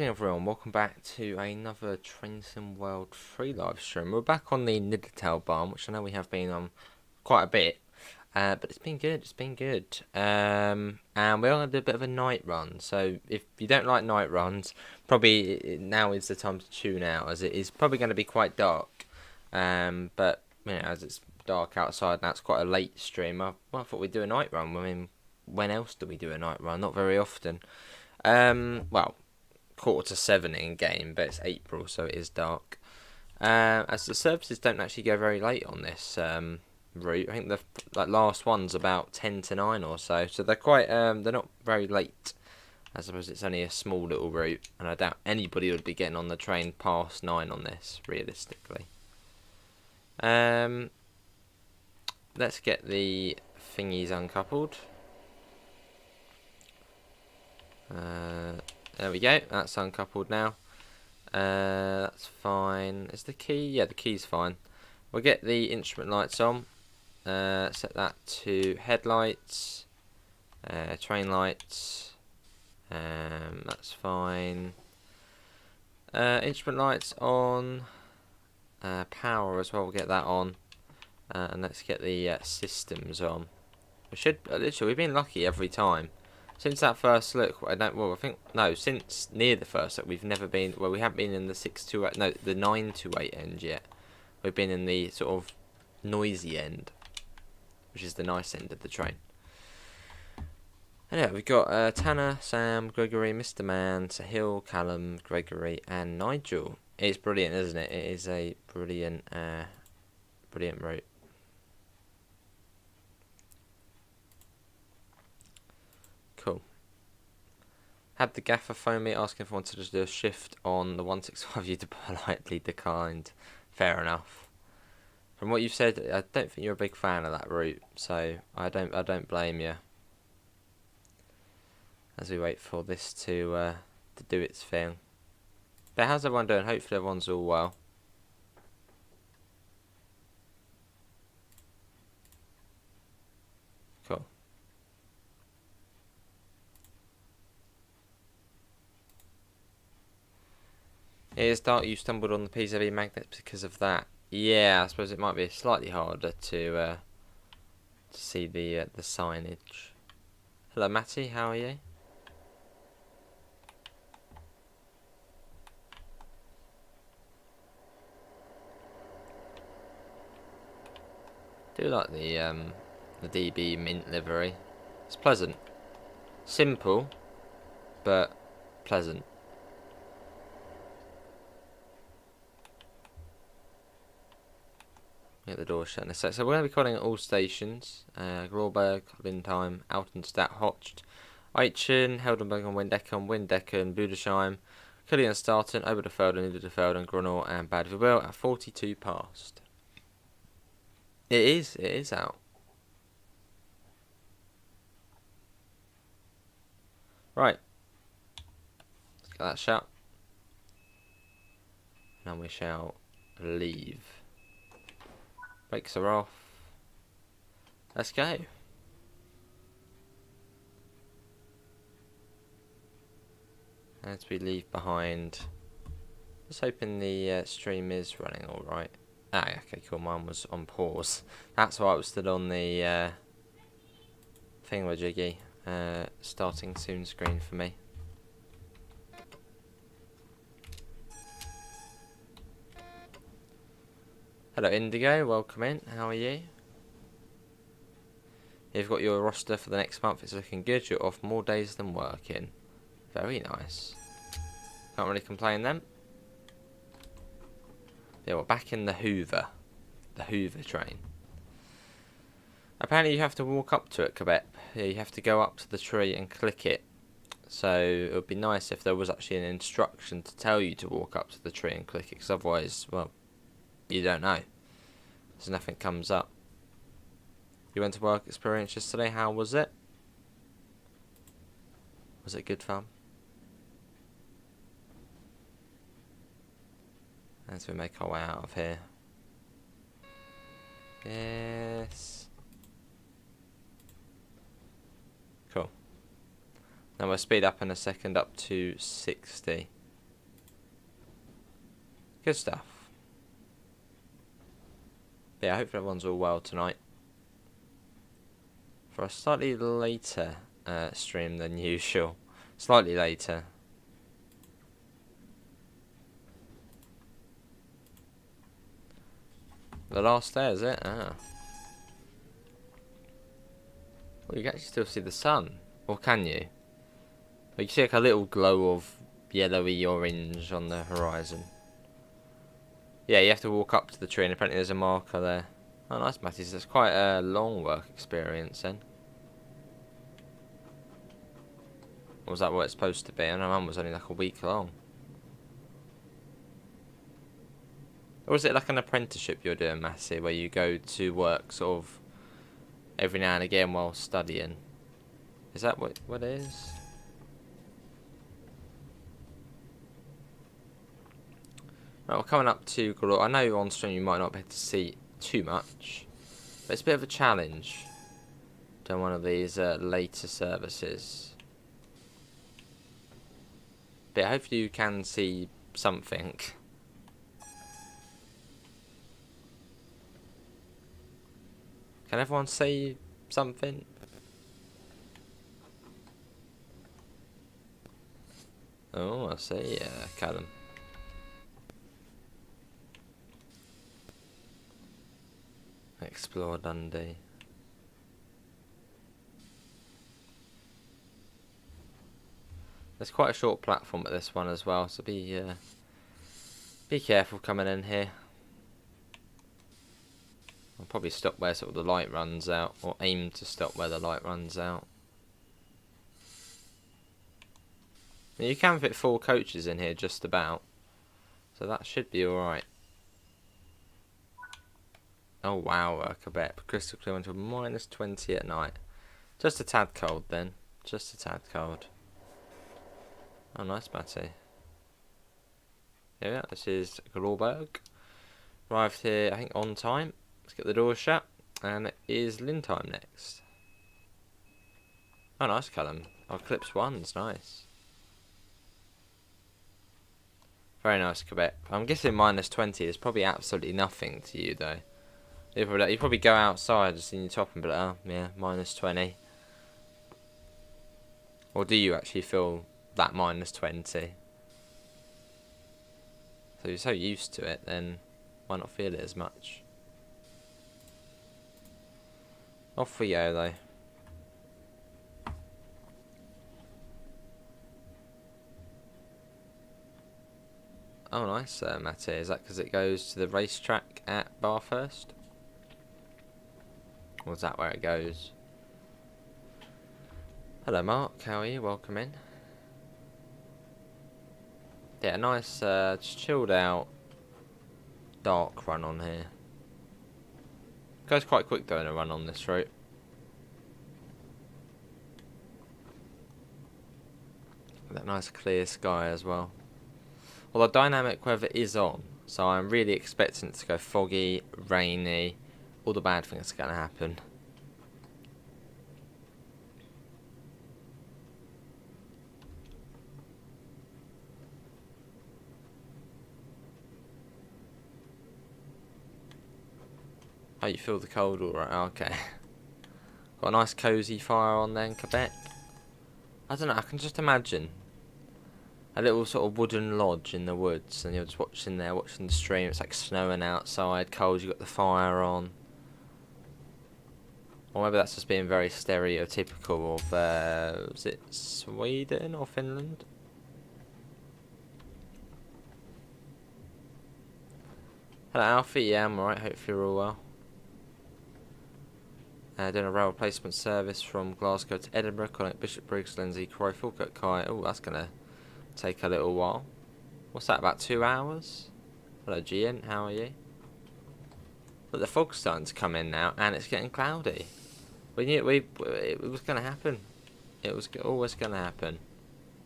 evening everyone, welcome back to another Train Sim World 3 live stream. We're back on the Niddertalbahn, which I know we have been on quite a bit, but it's been good, and we're going to do a bit of a night run, so if you don't like night runs, probably now is the time to tune out, as it is probably going to be quite dark, but you know, as it's dark outside, and that's quite a late stream, I thought we'd do a night run. I mean, when else do we do a night run? Not very often. Well, 6:45 in game, but it's April, so it is dark. As the services don't actually go very late on this route. I think the last one's about 10 to 9 or so, so they're quite they're not very late. I suppose it's only a small little route, and I doubt anybody would be getting on the train past 9 on this, realistically. Let's get the thingies uncoupled. There we go, that's uncoupled now. That's fine. Is the key? Yeah, the key's fine. We'll get the instrument lights on. Set that to headlights, train lights. That's fine. Instrument lights on. Power as well, we'll get that on. And let's get the systems on. We should, literally, we've been lucky every time. Since that first look, since near the first look, we've never been, well, we haven't been in the 628, no, the 928 end yet. We've been in the sort of noisy end, which is the nice end of the train. And yeah, we've got Tanner, Sam, Gregory, Mr. Man, Sahil, Callum, Gregory, and Nigel. It's brilliant, isn't it? It is a brilliant, brilliant route. Cool. Had the gaffer phone me asking if I wanted to do a shift on the 165 you politely declined. Fair enough. From what you've said, I don't think you're a big fan of that route, so I don't blame you. As we wait for this to do its thing. But how's everyone doing? Hopefully everyone's all well. Cool. It is dark. You stumbled on the PCB magnets because of that. Yeah, I suppose it might be slightly harder to see the signage. Hello, Matty. How are you? I do like the DB mint livery. It's pleasant, simple, but pleasant. Get the door shut in a sec. So we're going to be calling at all stations. Gråberg, Lindheim, Altenstadt, Hocht, Eichen, Heldenberg and Windecken, Budesheim, Killian Starten, Oberdefelden, Niddertalbahn, Grunau and Bad Vilbel at 42 past. It is out. Right. Let's get that shut. Now we shall leave. Brakes are off. Let's go. As we leave behind. Just hoping the stream is running alright. Ah, okay, cool. Mine was on pause. That's why it was still on the thingamajiggy. Starting soon screen for me. Hello Indigo, welcome in. How are you? You've got your roster for the next month. It's looking good. You're off more days than working. Very nice. Can't really complain then. Yeah, we're back in the Hoover. The Hoover train. Apparently you have to walk up to it, Quebec. Yeah, you have to go up to the tree and click it. So it would be nice if there was actually an instruction to tell you to walk up to the tree and click it, because otherwise, well, you don't know. So nothing comes up. You went to work experience yesterday. How was it? Was it good fun? As we make our way out of here. Yes. Cool. Now we'll speed up in a second up to 60. Good stuff. But yeah, hopefully everyone's all well tonight. For a slightly later stream than usual. Slightly later. The last day, is it? Ah. Well, you can actually still see the sun. Or can you? Well, you can see like a little glow of yellowy orange on the horizon. Yeah, you have to walk up to the tree and apparently there's a marker there. Oh, nice, Matty. That's quite a long work experience then. Or was that what it's supposed to be? I know mine was only like a week long. Or is it like an apprenticeship you're doing, Matty, where you go to work sort of every now and again while studying? Is that what it is? Right, we're coming up to Galore. I know on stream you might not be able to see too much, but it's a bit of a challenge doing one of these later services. But hopefully you can see something. Can everyone see something? Oh, I see. Yeah, Callum. Explore Dundee. There's quite a short platform at this one as well, so be careful coming in here. I'll probably stop where sort of the light runs out, or aim to stop where the light runs out. Now you can fit 4 coaches in here just about, so that should be alright. Oh wow, Quebec. Crystal clear until -20 at night. Just a tad cold then. Just a tad cold. Oh nice, Matty. Yeah, this is Glorberg. Arrived here, I think, on time. Let's get the doors shut. And it is Lynn time next. Oh nice, Callum. Oh, Clips 1's nice. Very nice, Quebec. I'm guessing -20 is probably absolutely nothing to you though. You probably go outside just in your top and be like, oh yeah, -20. Or do you actually feel that -20? So you're so used to it, then why not feel it as much? Off we go though. Oh nice, Matty. Is that because it goes to the racetrack at Bathurst? Or is that where it goes? Hello Mark, how are you? Welcome in. Yeah, nice, just chilled out, dark run on here. Goes quite quick though in a run on this route. That nice clear sky as well. Well, the dynamic weather is on, so I'm really expecting it to go foggy, rainy, all the bad things are going to happen. Oh, you feel the cold alright, okay. Got a nice cosy fire on there in Quebec. I don't know, I can just imagine a little sort of wooden lodge in the woods, and you're just watching there, watching the stream. It's like snowing outside, cold, you've got the fire on. Or maybe that's just being very stereotypical of, is it Sweden or Finland? Hello Alfie, yeah I'm alright, hopefully you're all well. Doing a rail replacement service from Glasgow to Edinburgh, calling at Bishop Briggs, Lindsay, Croy, Falkirk, Kai. Oh, that's going to take a little while. What's that, about 2 hours? Hello Gian, how are you? But the fog's starting to come in now, and it's getting cloudy. We knew it was going to happen. It was always going to happen.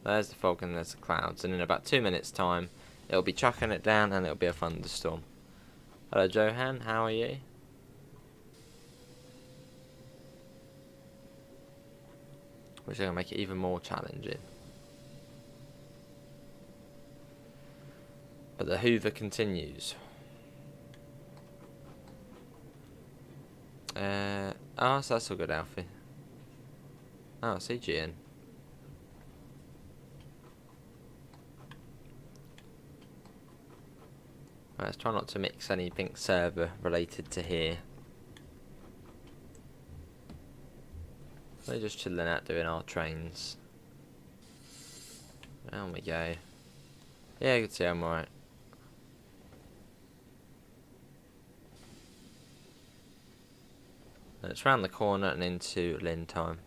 There's the fog and there's the clouds, and in about 2 minutes time, it'll be chucking it down and it'll be a thunderstorm. Hello Johan, how are you? Which is going to make it even more challenging. But the Hoover continues. Oh, so that's all good, Alfie. Oh, CGN. Right, let's try not to mix anything server related to here. We're just chilling out doing our trains. Down we go. Yeah, you can see I'm alright. It's round the corner and into Lynn time.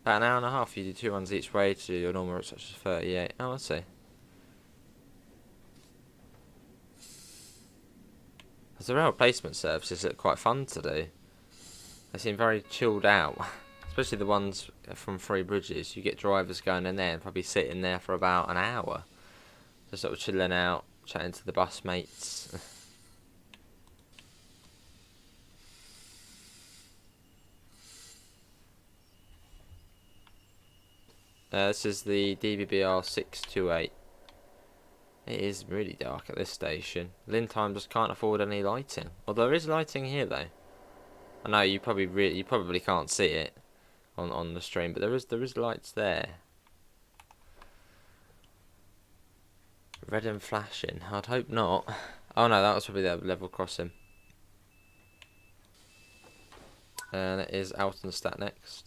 About an hour and a half, you do 2 runs each way to do your normal route, such as 38. Oh, I see. The rail replacement services look quite fun to do. They seem very chilled out. Especially the ones from Three Bridges. You get drivers going in there and probably sitting there for about an hour. Just sort of chilling out, chatting to the bus mates. This is the DBBR 628. It is really dark at this station. Lynn time just can't afford any lighting. Although there is lighting here though. I know you probably can't see it on the stream, but there is lights there. Red and flashing. I'd hope not. Oh no, that was probably the level crossing. And it is Alton Stat next.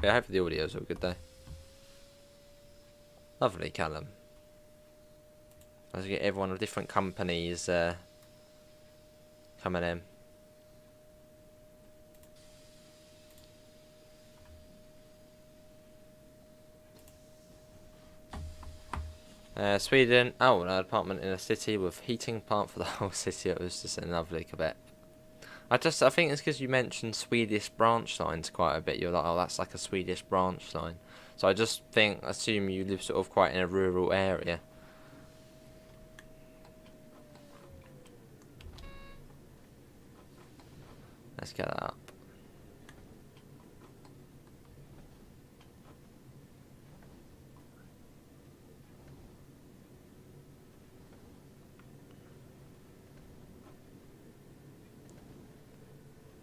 Yeah, hopefully the audio's all good though. Lovely, Callum. As we get everyone of different companies coming in. Sweden. Oh, an apartment in a city with heating plant for the whole city. It was just in lovely Quebec. I think it's because you mentioned Swedish branch lines quite a bit. You're like, oh, that's like a Swedish branch line. So I just assume you live sort of quite in a rural area. Let's get that up.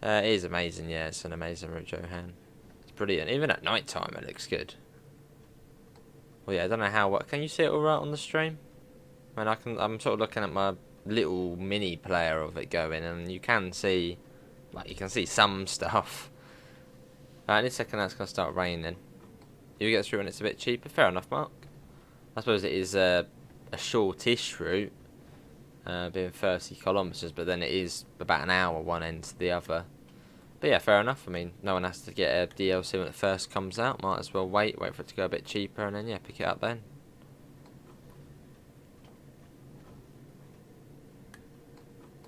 It is amazing, yeah, it's an amazing route, Johan. It's brilliant. Even at night time it looks good. Well yeah, I don't know how can you see it alright on the stream? I mean I'm sort of looking at my little mini player of it going, and you can see some stuff. In a second that's gonna start raining. You get through when it's a bit cheaper, fair enough, Mark. I suppose it is a shortish route. Being 30 kilometres, but then it is about an hour one end to the other. But yeah, fair enough. I mean, no one has to get a DLC when it first comes out. Might as well wait for it to go a bit cheaper, and then yeah, pick it up then.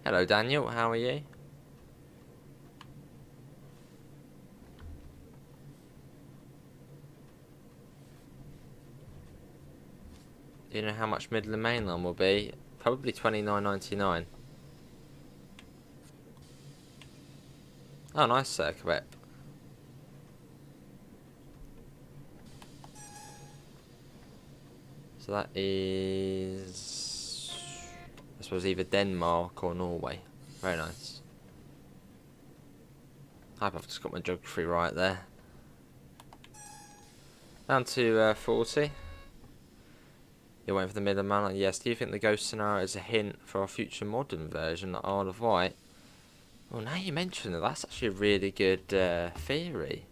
Hello Daniel, how are you? Do you know how much Midland Main Line will be? Probably $29.99. Oh, nice, sir, Quebec. So that is, I suppose, either Denmark or Norway. Very nice. I hope I've just got my geography right there. Down to 40. You're waiting for the Midland Main Line. Yes. Do you think the ghost scenario is a hint for our future modern version, the Isle of Wight? Well, now you mention it, that's actually a really good theory.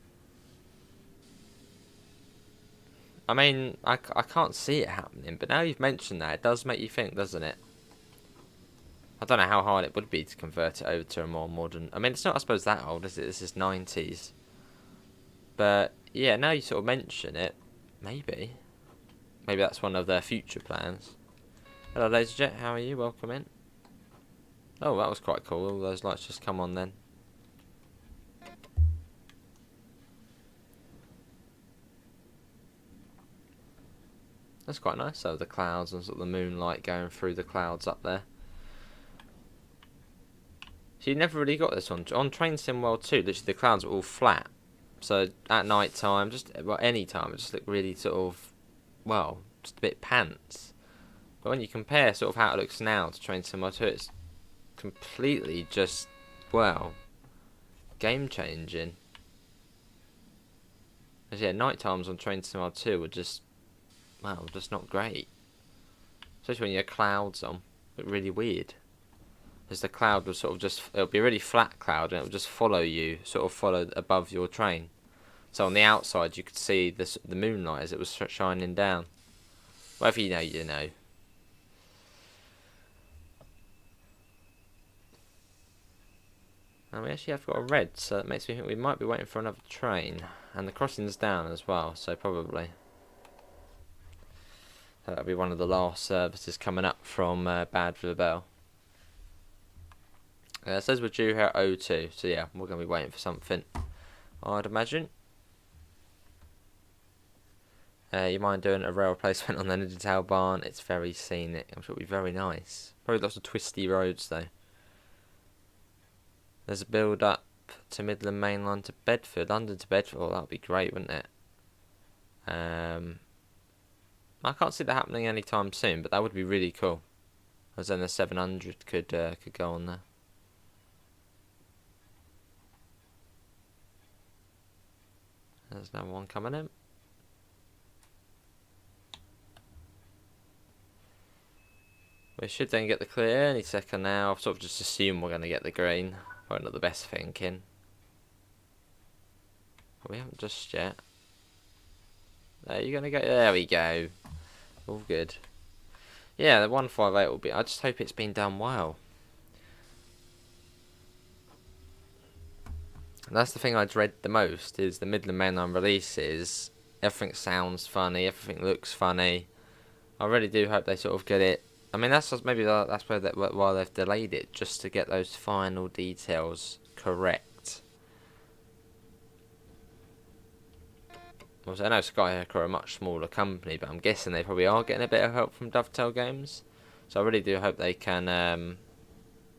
I mean, I can't see it happening, but now you've mentioned that, it does make you think, doesn't it? I don't know how hard it would be to convert it over to a more modern... I mean, it's not, I suppose, that old, is it? This is 90s. But, yeah, now you sort of mention it, maybe. Maybe that's one of their future plans. Hello, LaserJet, how are you? Welcome in. Oh, that was quite cool. All those lights just come on then. That's quite nice, though, the clouds and sort of the moonlight going through the clouds up there. So you never really got this on Train Sim World 2. Literally, the clouds were all flat. So at night time, any time, it just looked really sort of, well, just a bit pants. But when you compare sort of how it looks now to Train Sim World 2, it's completely just, well, game changing. Because yeah, night times on Train Sim World 2 were just, well, just not great. Especially when you have clouds on. But really weird. Because the cloud will sort of just, it'll be a really flat cloud and it'll just follow you, sort of follow above your train. So on the outside you could see the moonlight as it was shining down. Whatever you know, you know. And we actually have got a red, so that makes me think we might be waiting for another train. And the crossing's down as well, so probably. That'll be one of the last services coming up from Badger Bell. It says we're due here at 02, so yeah, we're going to be waiting for something, I'd imagine. You mind doing a rail replacement on the Niddertalbahn? It's very scenic. I'm sure it'll be very nice. Probably lots of twisty roads though. There's a build up to Midland Main Line to Bedford, London to Bedford. Oh, that'd be great, wouldn't it? I can't see that happening anytime soon, but that would be really cool. As then the 700 could go on there. There's another one coming in. We should then get the clear any second now. I've sort of just assumed we're going to get the green. Probably not the best thinking. But we haven't just yet. There you're going to go. There we go. All good. Yeah, the 158 will be. I just hope it's been done well. And that's the thing I dread the most, is the Midland Main Line releases. Everything sounds funny, everything looks funny. I really do hope they sort of get it. I mean, that's maybe that's why they've delayed it, just to get those final details correct. Also, I know Skyhook are a much smaller company, but I'm guessing they probably are getting a bit of help from Dovetail Games. So I really do hope they can,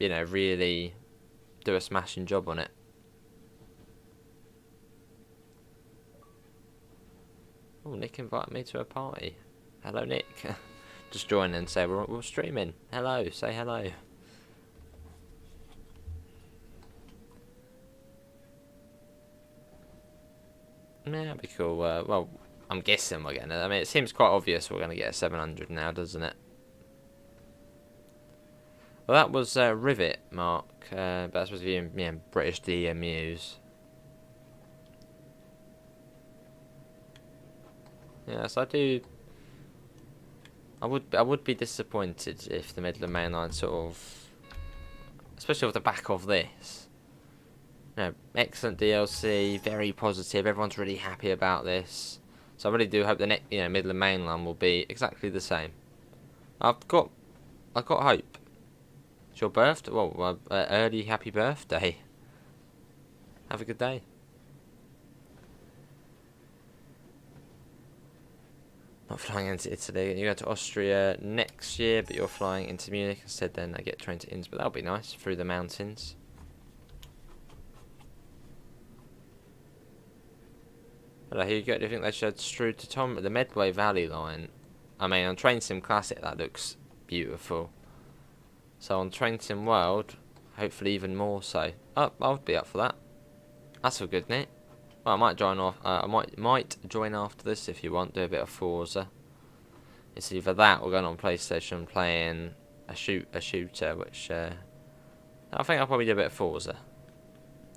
you know, really do a smashing job on it. Oh, Nick invited me to a party. Hello, Nick. Just join and say we're streaming. Hello, say hello. Yeah, that'd be cool. Well, I'm guessing we're getting it. I mean, it seems quite obvious we're going to get a 700 now, doesn't it? Well, that was Rivet, Mark. But that's supposed to be in British DMUs. Yes, I would be disappointed if the Midland Main Line sort of, especially off the back of this. You know, excellent DLC, very positive. Everyone's really happy about this. So I really do hope the next, Midland Main Line will be exactly the same. I've got hope. It's your birthday. Well, early happy birthday. Have a good day. Not flying into Italy. You go to Austria next year, but you're flying into Munich instead. Then I get train to Inns, but that'll be nice through the mountains. Hello, here you go. Do you think they should Strood to Tom the Medway Valley line? I mean, on Train Sim Classic that looks beautiful. So on Train Sim World, hopefully even more so. Oh, I would be up for that. That's all good, Nick. Well, I might join off. I might join after this if you want. Do a bit of Forza. It's either that or going on PlayStation playing a shooter, which I think I'll probably do a bit of Forza.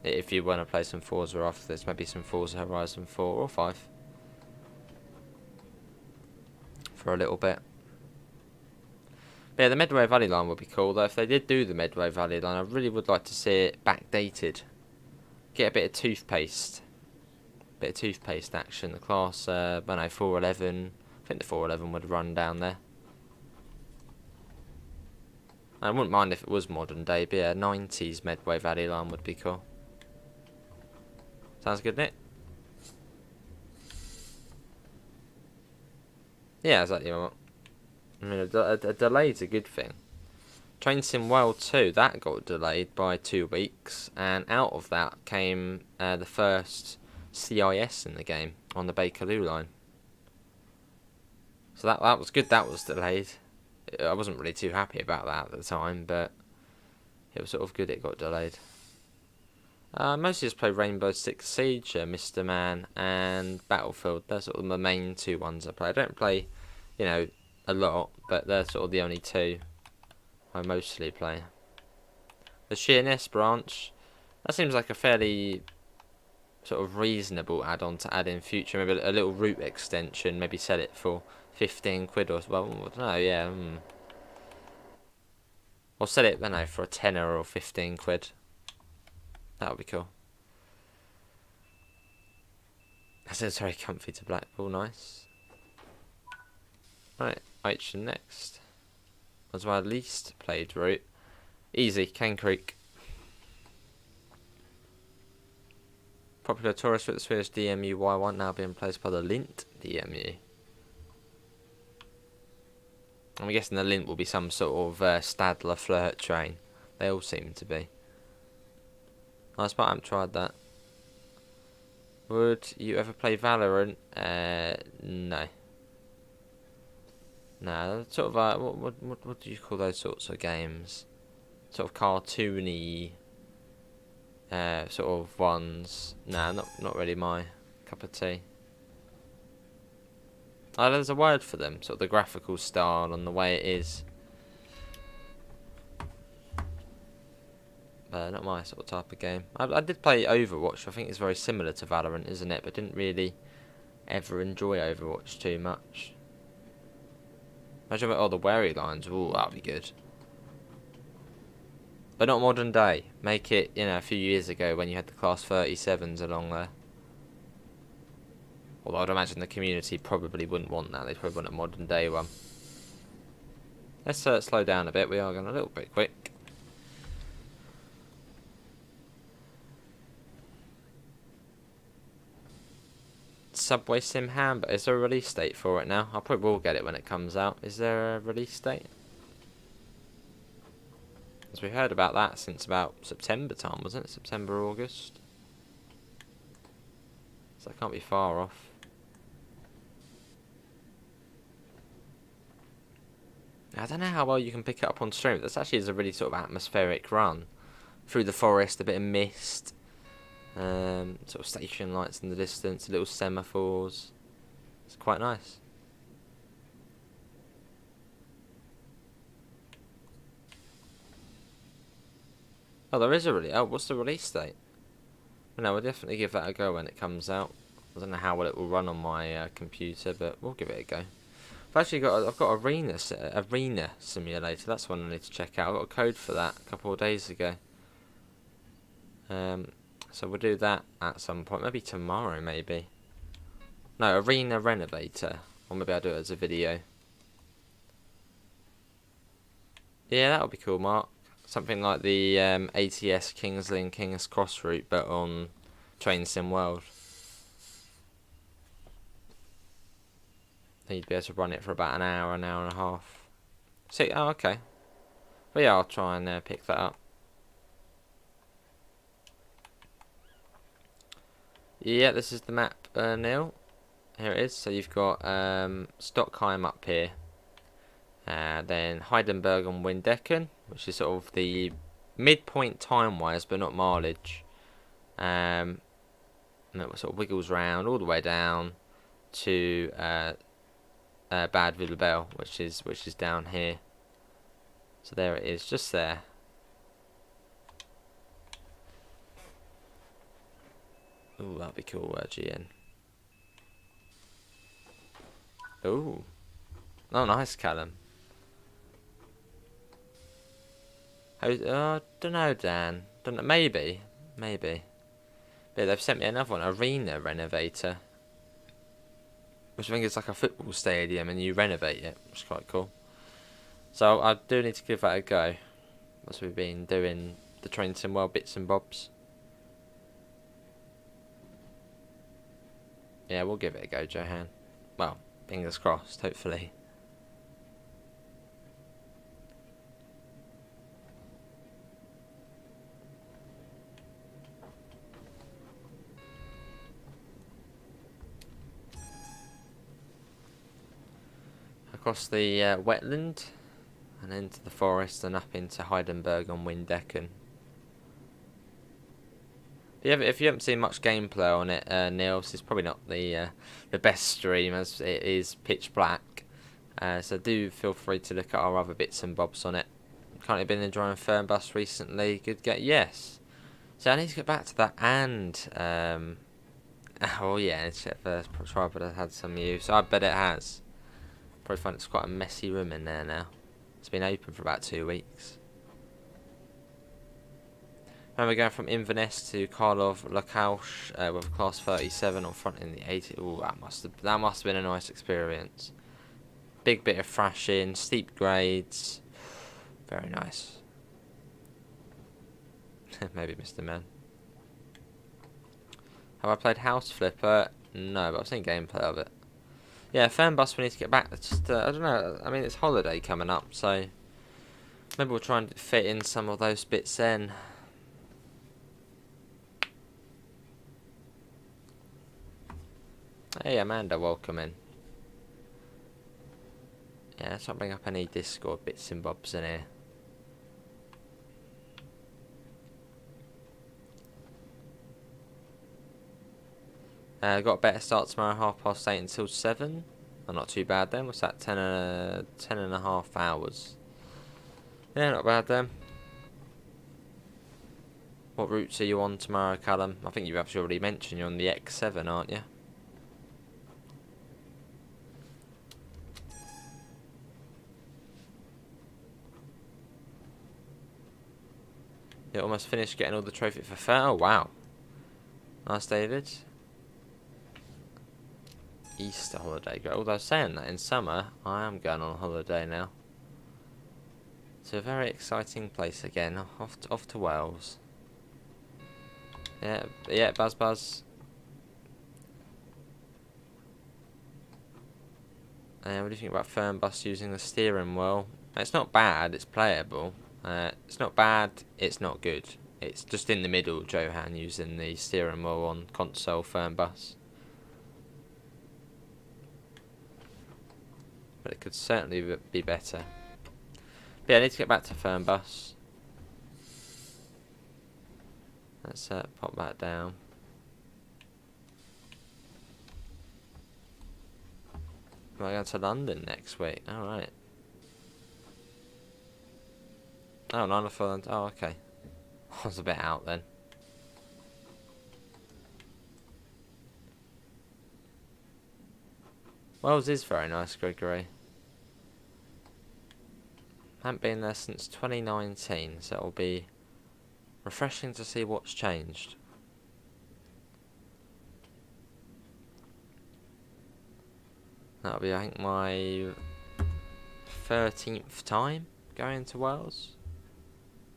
If you want to play some Forza after this, maybe some Forza Horizon 4 or 5 for a little bit. But yeah, the Medway Valley line would be cool. Though if they did do the Medway Valley line, I really would like to see it backdated. Get a bit of toothpaste. Bit of toothpaste action. The class, 411. I think the 411 would run down there. I wouldn't mind if it was modern day, but yeah, 90s Medway Valley line would be cool. Sounds good, Nick? Yeah, exactly. I mean, a delay's a good thing. Train Sim World 2, that got delayed by 2 weeks, and out of that came the first CIS in the game on the Bakerloo line. So that was good. That was delayed. I wasn't really too happy about that at the time, but it was sort of good it got delayed. Mostly just play Rainbow Six Siege, Mr. Man, and Battlefield. They're sort of the main two ones I play. I don't play, you know, a lot, but they're sort of the only two I mostly play. The Sheerness branch, that seems like a fairly sort of reasonable add-on to add in future. Maybe a little route extension, maybe sell it for 15 quid or, well, I don't know, yeah. Or sell it, I don't know, for a tenner or 15 quid. That would be cool. That sounds very comfy to Blackpool, nice. Right, Aitchen next. Was my least played route. Easy, Cane Creek. Popular tourist route, the Swedish DMU Y1 now being replaced by the Lint DMU. I'm guessing the Lint will be some sort of Stadler flirt train. They all seem to be. Nice, but I haven't tried that. Would you ever play Valorant? No. No, sort of what do you call those sorts of games? Sort of cartoony sort of ones. Nah, not really my cup of tea. Oh, there's a word for them, sort of the graphical style and the way it is. Not my sort of type of game. I did play Overwatch. I think it's very similar to Valorant, isn't it? But didn't really ever enjoy Overwatch too much. Imagine all the wary lines. Ooh, that'd be good. But not modern day. Make it, you know, a few years ago when you had the Class 37s along there. Although I'd imagine the community probably wouldn't want that. They'd probably want a modern day one. Let's slow down a bit. We are going a little bit quick. Subway Sim Hamburger. Is there a release date for it now? I probably will get it when it comes out. Is there a release date? As we heard about that since about September time, wasn't it? September, August. So I can't be far off. I don't know how well you can pick it up on stream. This actually is a really sort of atmospheric run. Through the forest, a bit of mist. Sort of station lights in the distance, little semaphores. It's quite nice. Oh, there is a release. Oh, what's the release date? Well, no, we'll definitely give that a go when it comes out. I don't know how well it will run on my computer, but we'll give it a go. I've got Arena Simulator. That's one I need to check out. I got a code for that a couple of days ago. So we'll do that at some point. Maybe tomorrow, maybe. No, Arena Renovator. Or maybe I'll do it as a video. Yeah, that would be cool, Mark. Something like the ATS Kingsley and King's Cross route, but on Train Sim World. Then you'd be able to run it for about an hour and a half. See, oh, okay. But yeah, I'll try and pick that up. Yeah, this is the map, Neil. Here it is. So you've got Stockheim up here. Then Heidenberg and Windecken, which is sort of the midpoint time-wise, but not mileage. And it sort of wiggles round all the way down to Bad Vilbel, which is down here. So there it is, just there. Ooh, that'd be cool, GN. Ooh. Oh, nice, Callum. Don't know, Dan. Don't know. Maybe. But they've sent me another one, Arena Renovator. Which I think is like a football stadium and you renovate it, which is quite cool. So I do need to give that a go. As we've been doing the Train Sim World bits and bobs. Yeah, we'll give it a go, Johan. Well, fingers crossed, hopefully. Across the wetland. and into the forest and up into Heidenberg on Windecken. Yeah, if you haven't seen much gameplay on it, Neil, this is probably not the best stream, as it is pitch black. So do feel free to look at our other bits and bobs on it. Currently been enjoying Fernbus recently. Good get, yes. So I need to get back to that, and oh yeah, check first. Tripod has had some use. I bet it has. Probably find it's quite a messy room in there now. It's been open for about 2 weeks. And we're going from Inverness to Karlov Lacauche with a class 37 on front in the 80. Ooh, that must have been a nice experience. Big bit of thrashing, steep grades, very nice. Maybe Mr. Man. Have I played House Flipper? No, but I've seen gameplay of it. Yeah, Fernbus, we need to get back. Just I don't know. I mean, it's holiday coming up, so maybe we'll try and fit in some of those bits in. Hey Amanda, welcome in. Yeah, let's not bring up any Discord bits and bobs in here. Got a better start tomorrow, 8:30 until 7. Oh, not too bad then. What's that? 10 and a half hours. Yeah, not bad then. What routes are you on tomorrow, Callum? I think you actually already mentioned you're on the X7, aren't you? You almost finished getting all the trophy for fair. Oh wow, nice, David. Easter holiday. Although saying that, in summer I am going on holiday now. It's a very exciting place again. Off to Wales. Yeah, Buzz. What do you think about Fernbus using the steering wheel? It's not bad. It's playable. It's not bad, it's not good. It's just in the middle, Johan, using the steering wheel on console Fernbus. But it could certainly be better. But yeah, I need to get back to Fernbus. Let's pop that down. We're going to London next week, alright. Oh, Niddertalbahn. Oh, okay. I was a bit out then. Wales is very nice, Gregory. Haven't been there since 2019, so it'll be refreshing to see what's changed. That'll be, I think, my 13th time going to Wales.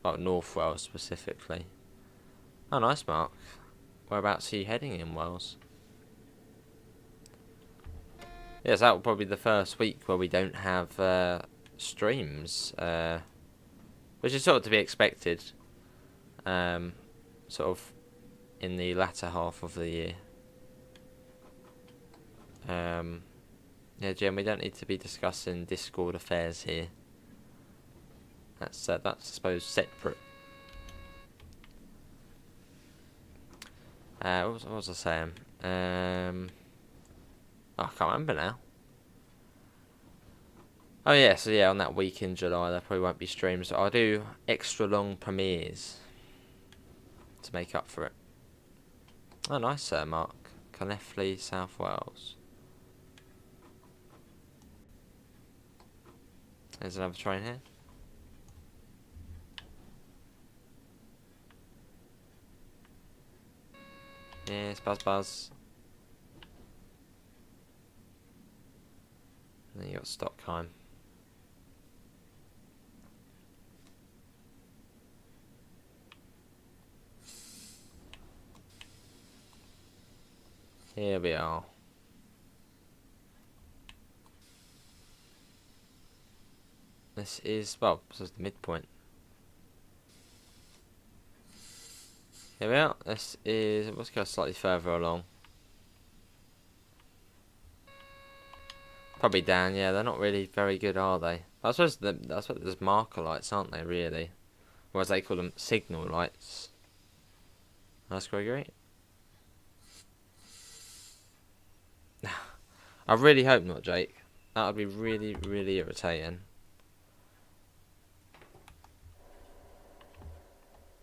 Oh, North Wales specifically. Oh, nice, Mark. Whereabouts are you heading in Wales? Yes, that will probably be the first week where we don't have streams, which is sort of to be expected. Sort of in the latter half of the year. Yeah, Jim, we don't need to be discussing Discord affairs here. That's I suppose separate. What was I saying? Oh, I can't remember now. Oh yeah, so yeah, on that week in July there probably won't be streams. So I'll do extra long premieres to make up for it. Oh, nice, sir, Mark. Conneffley, South Wales. There's another train here. Yes, Buzz. And then you got Stockheim. Here we are. This is, well, this is the midpoint. Here we are. This is, let's go slightly further along. Probably Dan, yeah, they're not really very good, are they? I suppose that's what there's marker lights, aren't they, really? Or as they call them, signal lights. That's quite great. I really hope not, Jake. That would be really, really irritating.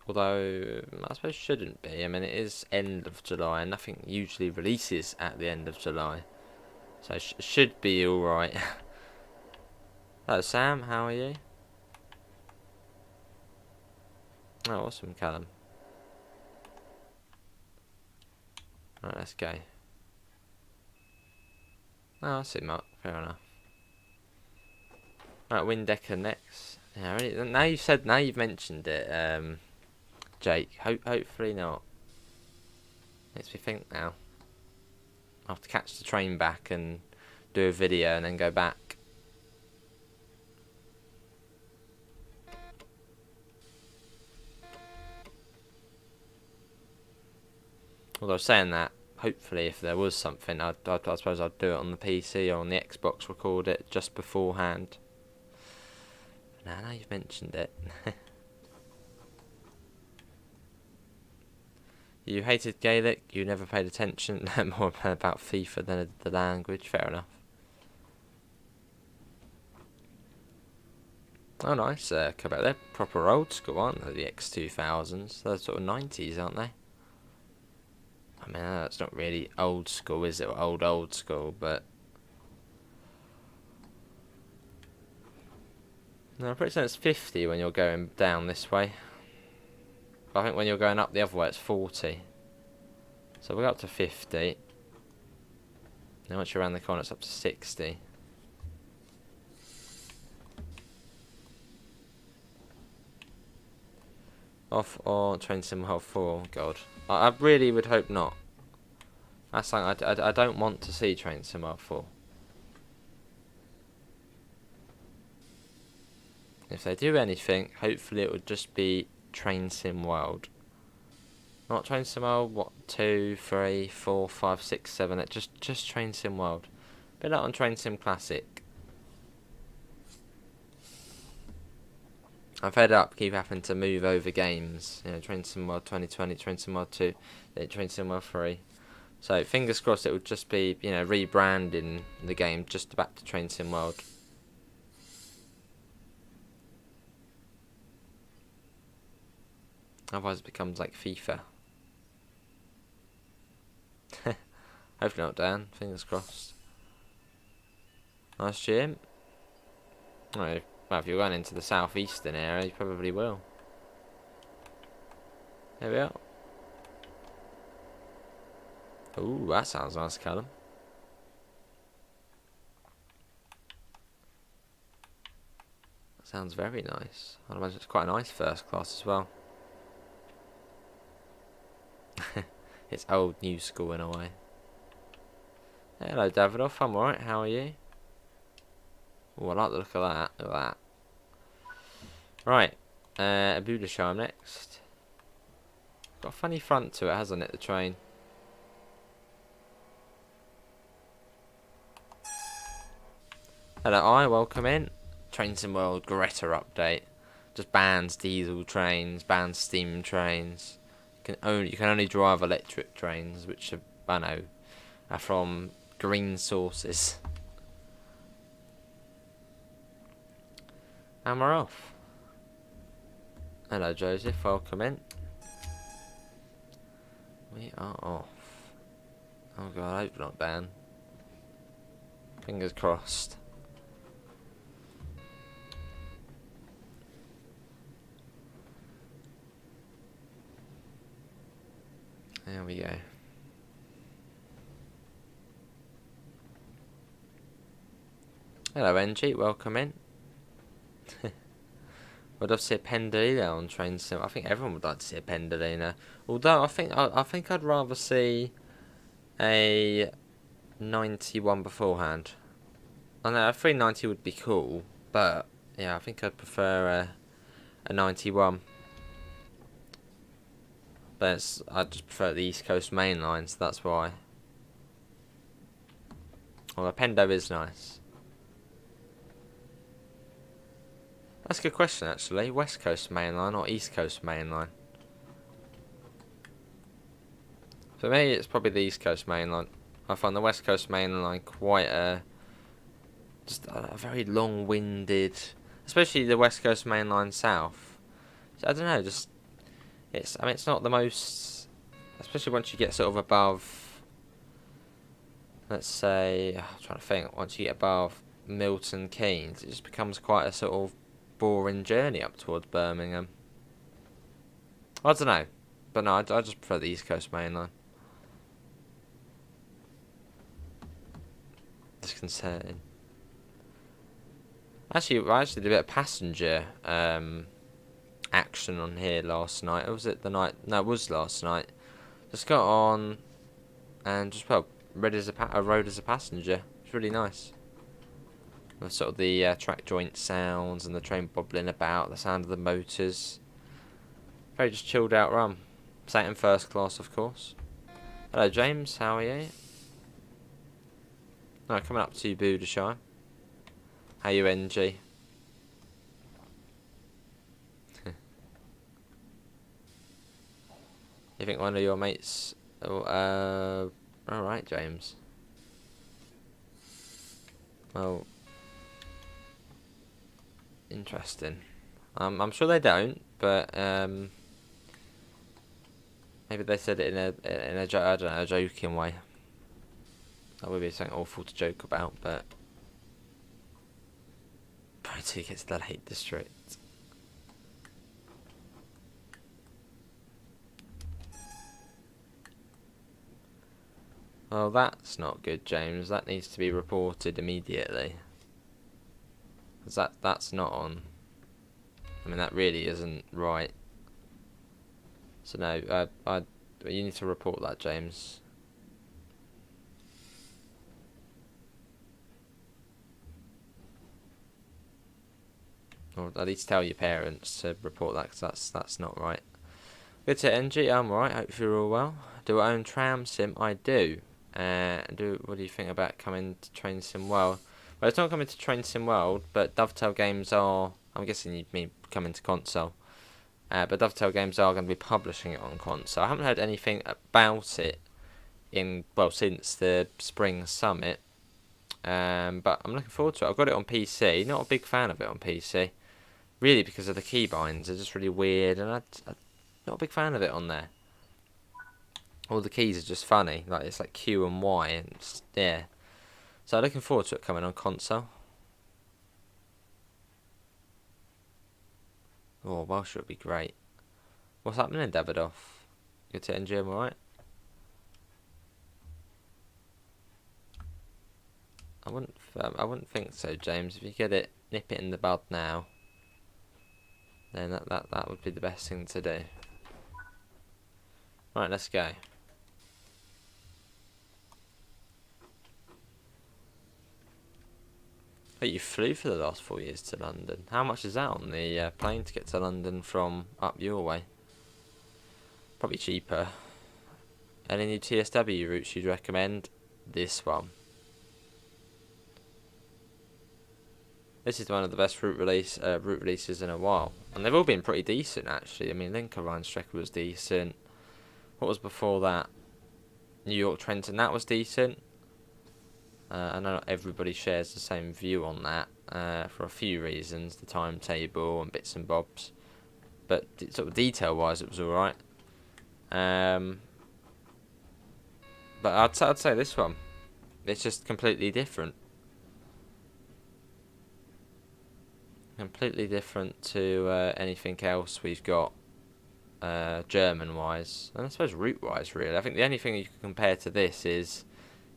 Although, I suppose shouldn't be. I mean, it is end of July, and nothing usually releases at the end of July. So it should be alright. Hello, Sam. How are you? Oh, awesome, Callum. Right, let's go. Oh, I see, Mark. Fair enough. Right, Windecker next. Yeah, really, now you've mentioned it, Jake. Hopefully not. Makes me think now. I'll have to catch the train back and do a video and then go back. Although saying that, hopefully if there was something, I suppose I'd do it on the PC or on the Xbox, record it just beforehand. But now you've mentioned it. You hated Gaelic, you never paid attention, more about FIFA than the language, fair enough. Oh nice, Quebec, they're proper old school, aren't they, the X2000s? They're sort of 90s, aren't they? I mean, that's not really old school, is it? Old school, but... No, I'm pretty sure it's 50 when you're going down this way. I think when you're going up the other way, it's 40. So we'll go up to 50. Then once you're around the corner, it's up to 60. Off or train sim hole 4. God, I really would hope not. That's something I don't want to see train sim hole 4. If they do anything, hopefully it would just be Train Sim World. Not Train Sim World, what, 2, 3, 4, 5, 6, 7, just Train Sim World. Bit like on Train Sim Classic. I'm fed up, keep having to move over games. You know, Train Sim World 2020, Train Sim World 2, Train Sim World 3. So fingers crossed it would just be, you know, rebranding the game just back to Train Sim World. Otherwise it becomes like FIFA. Hopefully not, Dan. Fingers crossed. Nice gym. Oh, well, if you're going into the southeastern area, you probably will. There we are. Ooh, that sounds nice, Callum. That sounds very nice. I'd imagine it's quite a nice first class as well. It's old new school in a way. Hello, Davidoff. I'm alright. How are you? Oh, I like the look of that. Look at that. Right. Budisham next. Got a funny front to it, hasn't it, the train? Hello, welcome in. Train Sim World Greta update. Just bans diesel trains, bans steam trains. You can only drive electric trains, which are, I know, are from green sources. And we're off. Hello, Joseph. Welcome in. We are off. Oh god, I hope not, Dan. Fingers crossed. There we go. Hello, NG. Welcome in. Would love to see a Pendolino on Train Sim. I think everyone would like to see a Pendolino. Although I think I'd rather see a 91 beforehand. I know a 390 would be cool, but yeah, I think I'd prefer a 91. But I just prefer the East Coast main line, so that's why. Well, the Pendo is nice. That's a good question, actually. West Coast Main Line or East Coast Main Line? For me, it's probably the East Coast Main Line. I find the West Coast Main Line quite just a very long-winded, especially the West Coast Main Line South. So, I don't know, just I mean, it's not the most, especially once you get sort of above, let's say, I'm trying to think, once you get above Milton Keynes, it just becomes quite a sort of boring journey up towards Birmingham. I don't know, but no, I just prefer the East Coast Main Line. Disconcerting. Actually, I actually did a bit of passenger action on here last night. Or was it the night? No, it was last night. Just got on and just rode as a passenger. It's really nice. With sort of the track joint sounds and the train bobbling about, the sound of the motors. Very just chilled out run. Sat in first class, of course. Hello, James. How are you? Right, coming up to BritishAce. How you, NG? You think one of your mates? Oh, all right, James. Well, interesting. I'm sure they don't, but maybe they said it in a I don't know, a joking way. That would be something awful to joke about, but probably till you get to the Lake District. Well, that's not good, James. That needs to be reported immediately. Because that's not on. I mean, that really isn't right. So no, you need to report that, James. Or at least tell your parents to report that, because that's not right. Good to NG. I'm alright. Hope you're all well. Do I own Tram Sim? I do. What do you think about coming to Train Sim World? Well, it's not coming to Train Sim World, but Dovetail Games are. I'm guessing you mean coming to console. But Dovetail Games are going to be publishing it on console. I haven't heard anything about it since the Spring Summit. But I'm looking forward to it. I've got it on PC. Not a big fan of it on PC. Really, because of the keybinds. They're just really weird, and I'm not a big fan of it on there. All the keys are just funny. Like, it's like Q and Y, and yeah. So I'm looking forward to it coming on console. Oh, Welsh would be great. What's happening in Davidoff? Good to NG, alright? I wouldn't think so, James. If you get it, nip it in the bud now. Then that would be the best thing to do. Right, let's go. But you flew for the last 4 years to London. How much is that on the plane to get to London from up your way? Probably cheaper. Any new TSW routes you'd recommend? This one. This is one of the best route releases in a while, and they've all been pretty decent actually. I mean, Lincoln Rhinestrecker was decent. What was before that? New York Trenton, that was decent. I know not everybody shares the same view on that for a few reasons, the timetable and bits and bobs. But sort of detail-wise, it was all right. But I'd say this one. It's just completely different. Completely different to anything else we've got German-wise, and I suppose route-wise, really. I think the only thing you can compare to this is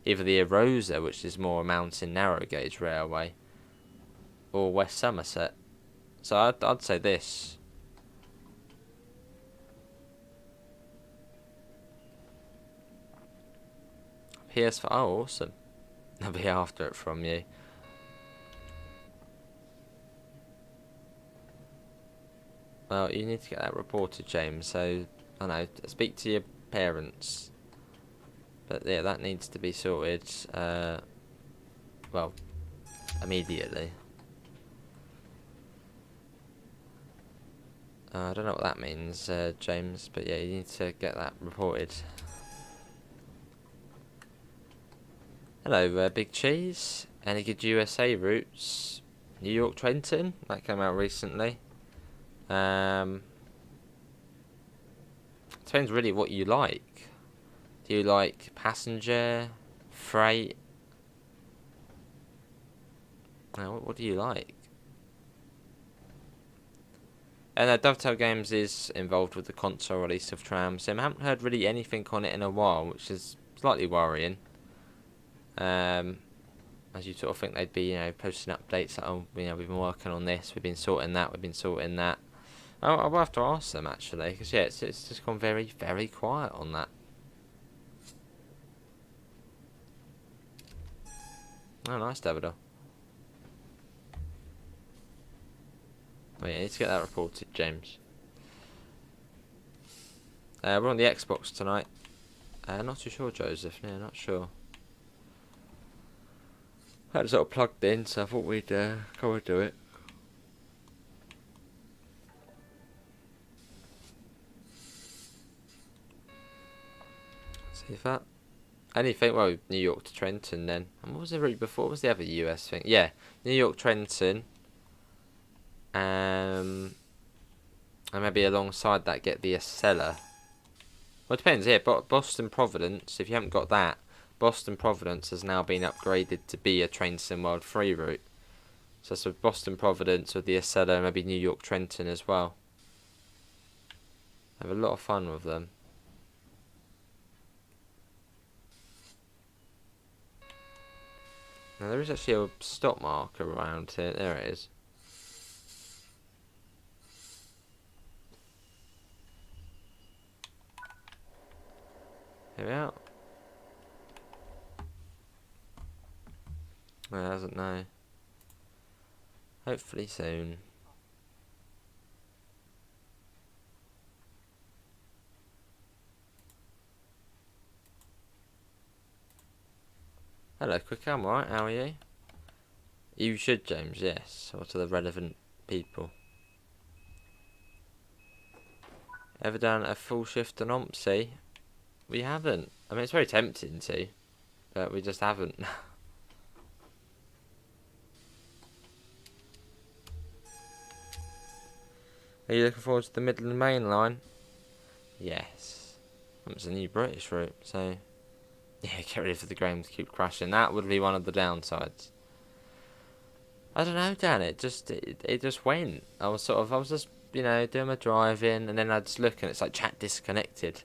either the Arosa, which is more a mountain narrow gauge railway, or West Somerset. So I'd say this. PS4, oh awesome. I'll be after it from you. Well, you need to get that reported, James, so, I don't know, speak to your parents. But yeah, that needs to be sorted, well, immediately. I don't know what that means, James, but yeah, you need to get that reported. Hello, Big Cheese. Any good USA routes? New York Trenton, that came out recently. Depends really what you like. Do you like passenger, freight? What do you like? And Dovetail Games is involved with the console release of Tram Sim. I haven't heard really anything on it in a while, which is slightly worrying. As you sort of think they'd be, posting updates like, oh, we've been working on this, we've been sorting that, we've been sorting that. I'll have to ask them actually, because yeah, it's just gone very, very quiet on that. Oh, nice, Davido. Oh yeah, I need to get that reported, James. We're on the Xbox tonight. Not too sure, Joseph. No, not sure. I had it sort of plugged in, so I thought we'd come and do it. See if that. Anything, well, New York to Trenton then. And what was the route before? What was the other US thing? Yeah, New York, Trenton. And maybe alongside that get the Acela. Well, it depends, yeah, but Boston Providence, if you haven't got that, Boston Providence has now been upgraded to be a Train Sim World free route. So that's with Boston Providence, with the Acela, and maybe New York Trenton as well. I have a lot of fun with them. Now there is actually a stop marker around here. There it is. Here we are. No, it doesn't know. Hopefully soon. Hello, Quick, I'm alright, how are you? You should, James, yes. Or to the relevant people. Ever done a full shift on OMPSI? We haven't. I mean, it's very tempting to, but we just haven't. Are you looking forward to the Midland Main Line? Yes. It's a new British route, so yeah, get ready for the Graham to keep crashing. That would be one of the downsides. I don't know, Dan. It just went. I was just doing my driving, and then I just look and it's like chat disconnected.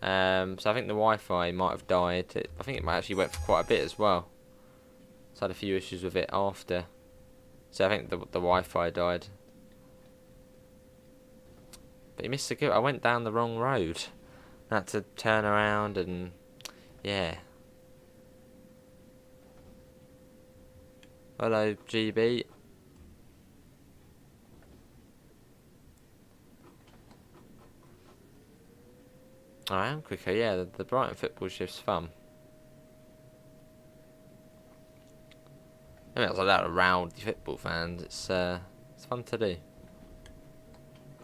So I think the Wi-Fi might have died. I think it might actually went for quite a bit as well. So I had a few issues with it after. So I think the Wi-Fi died. But you missed a good. I went down the wrong road. I had to turn around and yeah. Hello, GB. I am quicker, yeah. The Brighton football shift's fun. I mean, it's a lot of rowdy football fans. It's fun to do.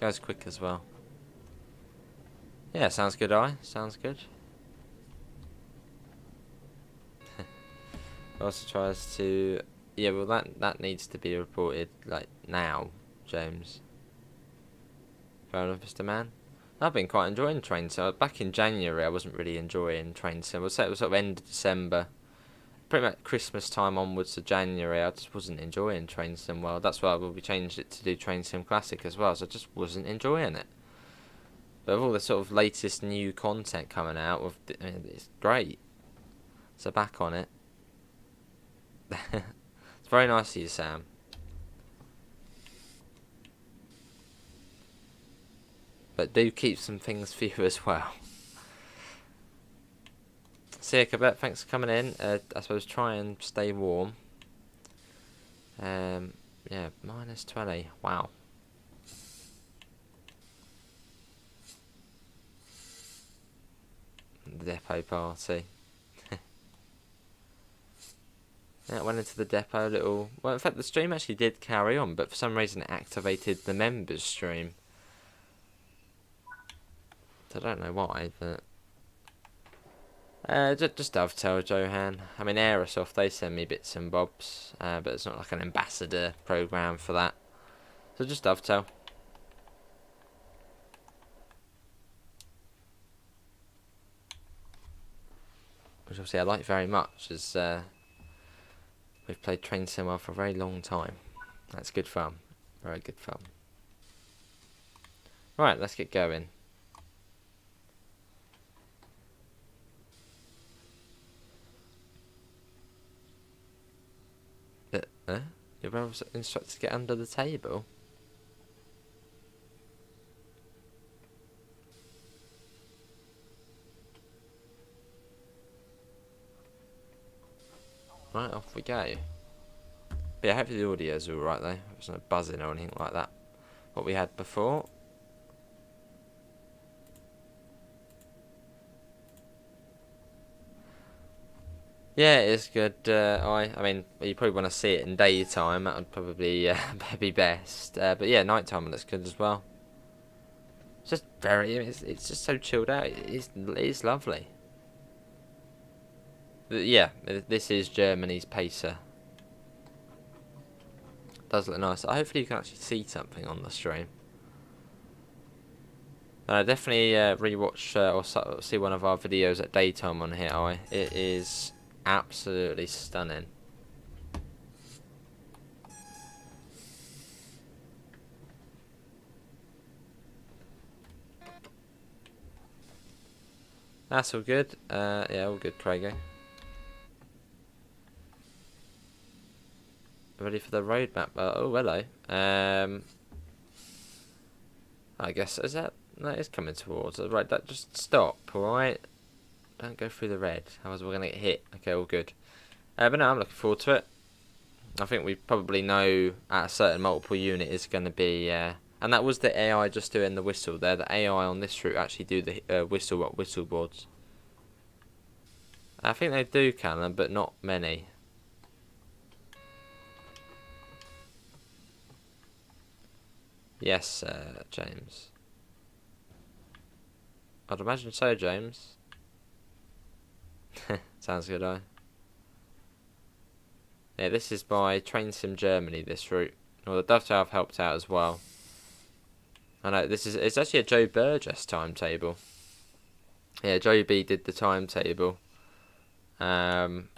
Goes quick as well. Yeah, sounds good, sounds good. Also tries to... Yeah, well that needs to be reported, like, now, James. Fair enough, Mr. Man. I've been quite enjoying Train Sim. Back in January, I wasn't really enjoying Train Sim. I would say it was sort of end of December. Pretty much Christmas time onwards to January, I just wasn't enjoying Train Sim World. That's why we changed it to do Train Sim Classic as well, so I just wasn't enjoying it. But with all the sort of latest new content coming out, it's great. So back on it. It's very nice of you, Sam. But do keep some things for you as well. See you, Quebec. Thanks for coming in. I suppose try and stay warm. Yeah, -20. Wow. The depot party. Yeah, it went into the depot little... Well, in fact, the stream actually did carry on, but for some reason it activated the members stream. I don't know why, but just Dovetail, Johan. I mean, Aerosoft, they send me bits and bobs, but it's not like an ambassador program for that. So just Dovetail. Which obviously I like very much, as we've played Train Sim World for a very long time. That's good fun. Very good fun. Right, let's get going. Your brother's instructed to get under the table? Right, off we go. But yeah, hopefully the audio's alright though. There's no buzzing or anything like that. What we had before. Yeah, it is good. I mean, you probably want to see it in daytime. That would probably be best. But yeah, nighttime looks good as well. It's just it's just so chilled out. It is lovely. But yeah, this is Germany's pacer. Does look nice. Hopefully you can actually see something on the stream. Definitely rewatch or see one of our videos at daytime on here. It is absolutely stunning. That's all good. Yeah, all good, Craigo. Ready for the roadmap? Oh, hello. I guess that is coming towards us. Right, that just stop. All right. Don't go through the red. Otherwise we're gonna get hit. Okay, all good. But no, I'm looking forward to it. I think we probably know at a certain multiple unit is going to be, and that was the AI just doing the whistle there. The AI on this route actually do the whistle boards. I think they do, Callum, but not many. Yes, James. I'd imagine so, James. Sounds good, Yeah, this is by Train Sim Germany, this route. Well, the Dovetail have helped out as well. I know, it's actually a Joe Burgess timetable. Yeah, Joe B did the timetable. And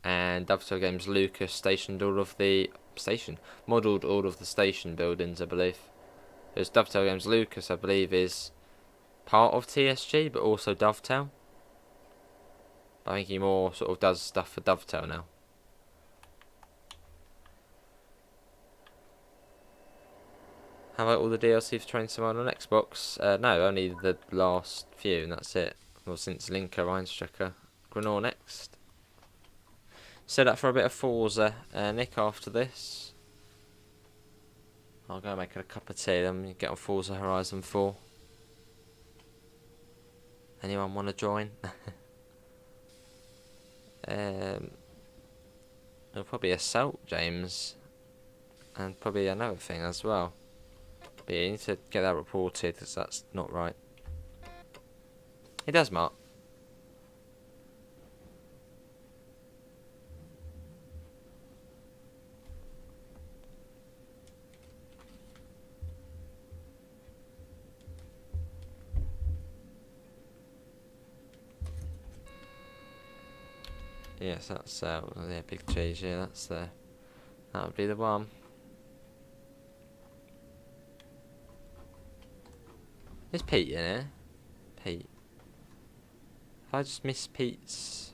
Dovetail Games Lucas modelled all of the station buildings, I believe. Because Dovetail Games Lucas, I believe, is part of TSG, but also Dovetail. I think he more sort of does stuff for Dovetail now. How about all the DLC for Train Sim on Xbox? No, only the last few, and that's it. Well, since Linker, Einstrecker, Grenor next. Set up for a bit of Forza, Nick, after this. I'll go make a cup of tea, then get on Forza Horizon 4. Anyone want to join? It'll probably assault James, and probably another thing as well. But yeah, you need to get that reported, because that's not right. He does, Mark. Yes, that's yeah, big cheese. Yeah, that would be the one. Is Pete in here? Pete. If I just miss Pete's.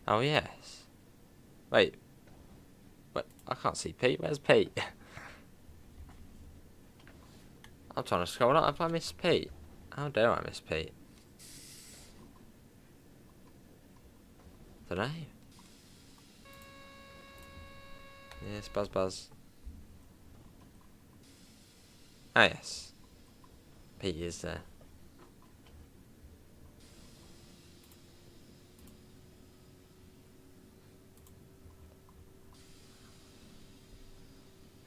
Oh yes. Wait. I can't see Pete. Where's Pete? I'm trying to scroll up. If I miss Pete, how dare I miss Pete? Don't know. Yes, Buzz. Ah yes. Pete is there.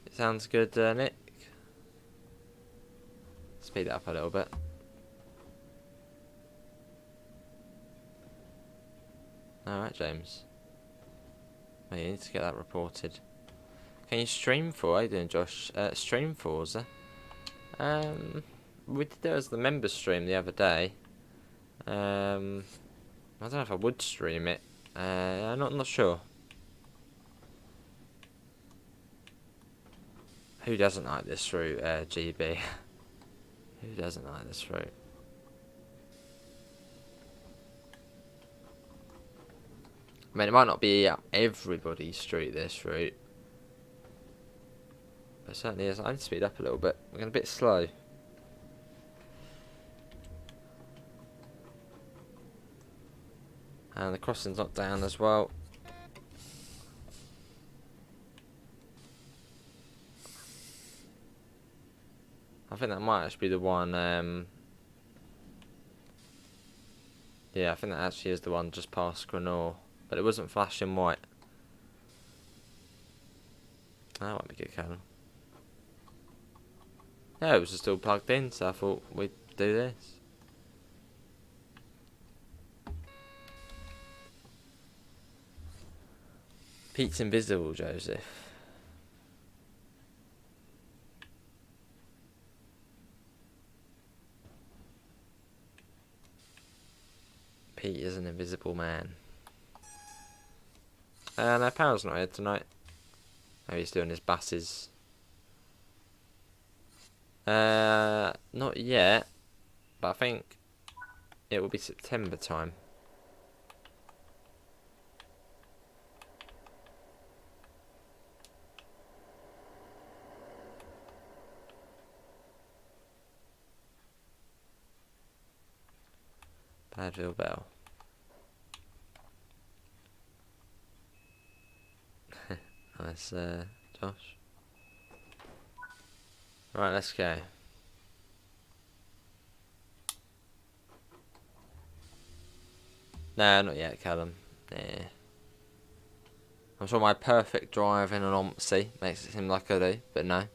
It sounds good, Nick. speed it up a little bit. Alright, James. Oh, you need to get that reported. Can you stream for? How you doing, Josh? Stream Forza. We did it as the member stream the other day. I don't know if I would stream it. I'm not sure. Who doesn't like this route, GB? Who doesn't like this route? I mean, it might not be up everybody's street, this route. But it certainly is. I need to speed up a little bit. We're going a bit slow. And the crossing's not down as well. I think that might actually be the one, yeah, I think that actually is the one just past Grenor. But it wasn't flashing white. That might be good, Callum. Yeah, it was just all plugged in, so I thought we'd do this. Pete's invisible, Joseph. Pete is an invisible man. No, Power's not here tonight. Maybe he's doing his buses. Not yet, but I think it will be September time. Badville Bell. Nice, Josh. Right, let's go. No, not yet, Callum. Nah. I'm sure my perfect driving and OMSI makes it seem like I do, but no.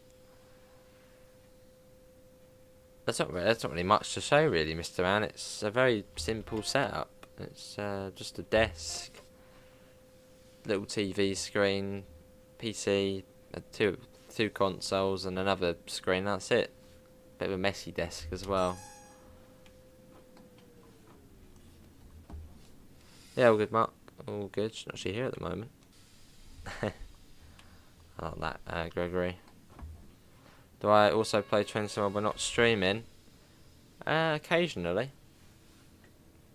That's not really much to show, really, Mr. Man. It's a very simple setup. It's just a desk, little TV screen, PC, two consoles, and another screen. That's it. Bit of a messy desk as well. Yeah, all good, Mark. All good. She's not actually here at the moment. I like that, Gregory. Do I also play Train Sim when we're not streaming? Occasionally.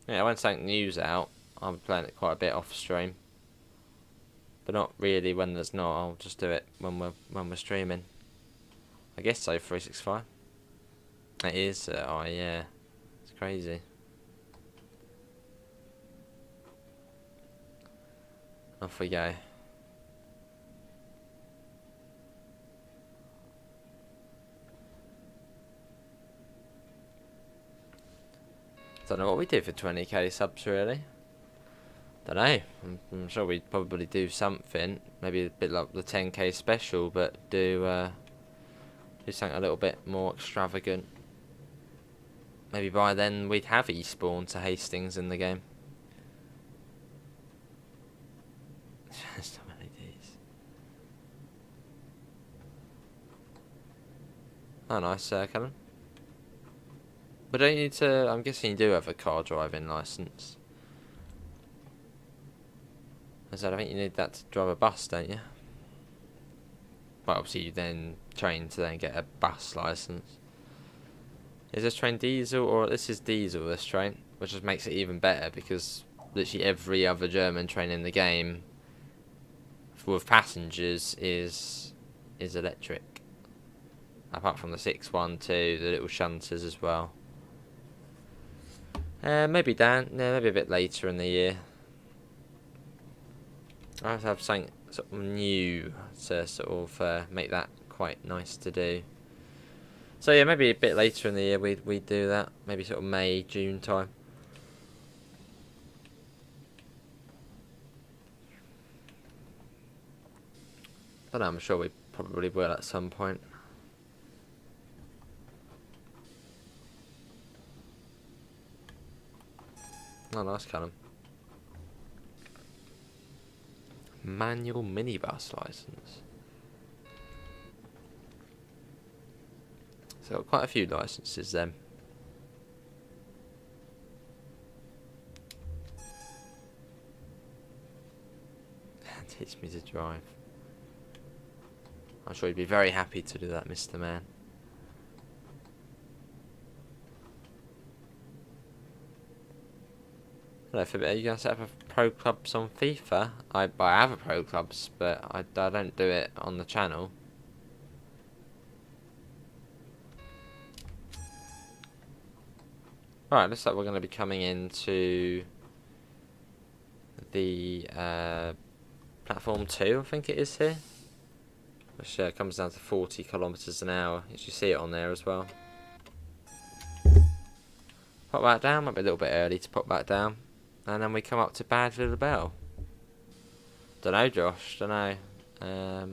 Yeah, when something new's out, I'll be playing it quite a bit off stream. But not really when there's not. I'll just do it when we're streaming. I guess so. 365. It is. Oh yeah, it's crazy. Off we go. Don't know what we do for 20k subs really. Don't know. I'm sure we'd probably do something. Maybe a bit like the 10k special, but do something a little bit more extravagant. Maybe by then we'd have Eastbourne to Hastings in the game. So many Ds. Oh, nice, Callum. But don't you need to... I'm guessing you do have a car driving licence. I said, I think you need that to drive a bus, don't you? Well, obviously you then train to then get a bus licence. Is this train diesel, or this is diesel, this train? Which just makes it even better, because literally every other German train in the game with passengers is electric. Apart from the 612, the little shunters as well. Maybe maybe a bit later in the year. I have to have something sort of new to sort of make that quite nice to do. So yeah, maybe a bit later in the year we'd do that. Maybe sort of May, June time. But I'm sure we probably will at some point. Oh, nice, Callum. Manual minibus license. So quite a few licenses then. Teach me to drive. I'm sure you'd be very happy to do that, Mr. Man. Hello, Fibber. Are you going to set up a pro clubs on FIFA? I have a pro clubs, but I don't do it on the channel. Right, looks like we're going to be coming into the platform 2, I think it is here. Which comes down to 40 kilometers an hour. As you see it on there as well. Pop that down. Might be a little bit early to pop that down. And then we come up to Badville. Don't know, Josh. Don't know.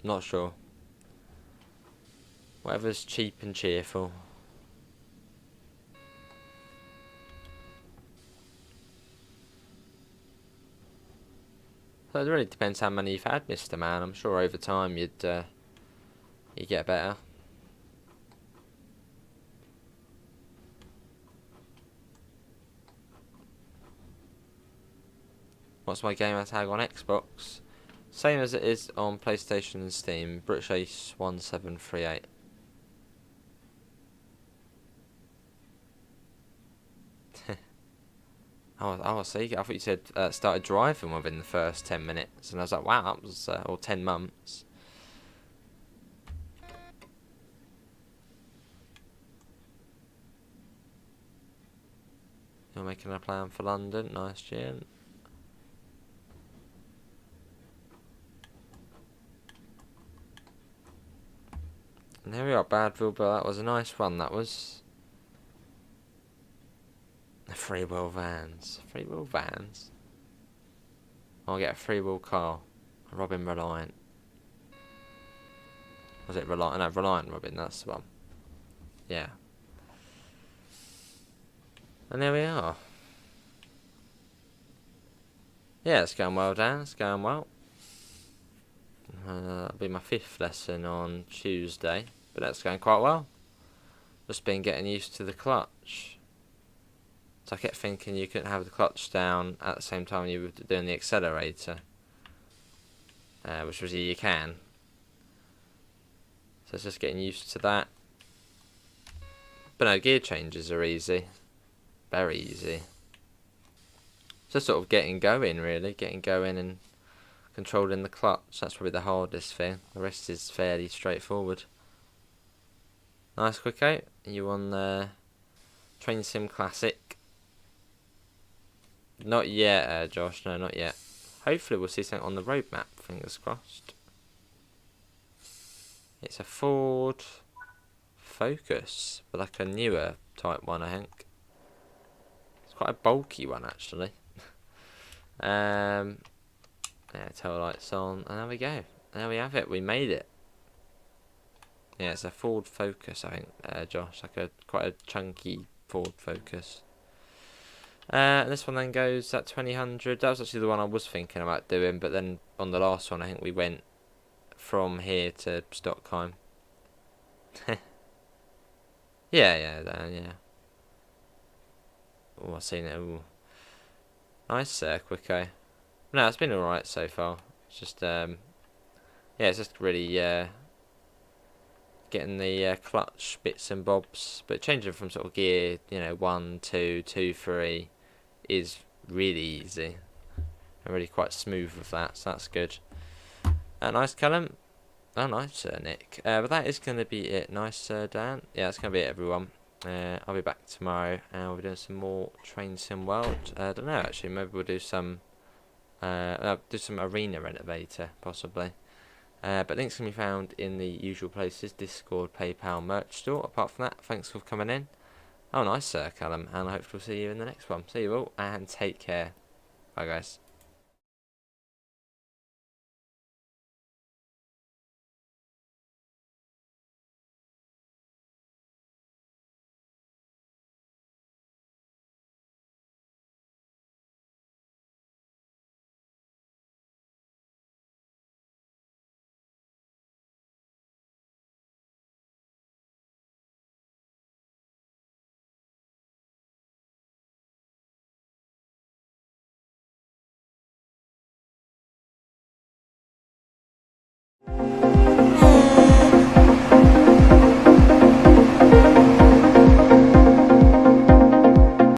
Not sure. Whatever's cheap and cheerful. So it really depends how many you've had, Mr. Man. I'm sure over time you'd get better. What's my gamer tag on Xbox? Same as it is on PlayStation and Steam. BritishAce 1738. Oh, see, I thought you said started driving within the first 10 minutes, and I was like, wow, that was or 10 months. You're making a plan for London, nice, Jen. And there we are, Badville, but that was a nice one. That was. Freewheel vans. Freewheel vans? I'll get a freewheel car. Robin Reliant. Was it Reliant? No, Reliant Robin, that's the one. Yeah. And there we are. Yeah, it's going well, Dan. It's going well. That'll be my 5th lesson on Tuesday. But that's going quite well. Just been getting used to the clutch. So I kept thinking you couldn't have the clutch down at the same time you were doing the accelerator. Which was you can. So it's just getting used to that. But no, gear changes are easy. Very easy. Just sort of getting going really. Getting going and controlling the clutch. That's probably the hardest thing. The rest is fairly straightforward. Nice quick out. You on the Train Sim Classic? Not yet, Josh. No, not yet. Hopefully we'll see something on the roadmap. Fingers crossed. It's a Ford Focus, but like a newer type one, I think. It's quite a bulky one, actually. Yeah, tail lights on, and there we go. There we have it. We made it. Yeah, it's a Ford Focus, I think, Josh. Like quite a chunky Ford Focus. This one then goes at 2000. That was actually the one I was thinking about doing, but then on the last one I think we went from here to Stockholm. yeah. Oh, I've seen it. Ooh. Nice Quicko. No, it's been alright so far. It's just yeah, it's just really getting the clutch bits and bobs, but changing from sort of gear, 1, 2, 2, 3 is really easy. I'm really quite smooth with that, so that's good. Nice, Callum. Oh, nice, Nick. But that is going to be it. Nice, Dan. Yeah, that's going to be it, everyone. I'll be back tomorrow, and we'll be doing some more Train Sim World. I don't know, actually. Maybe we'll do some arena renovator, possibly. But links can be found in the usual places: Discord, PayPal, merch store. Apart from that, thanks for coming in. Oh, nice, Callum, and I hope we'll see you in the next one. See you all, and take care. Bye, guys.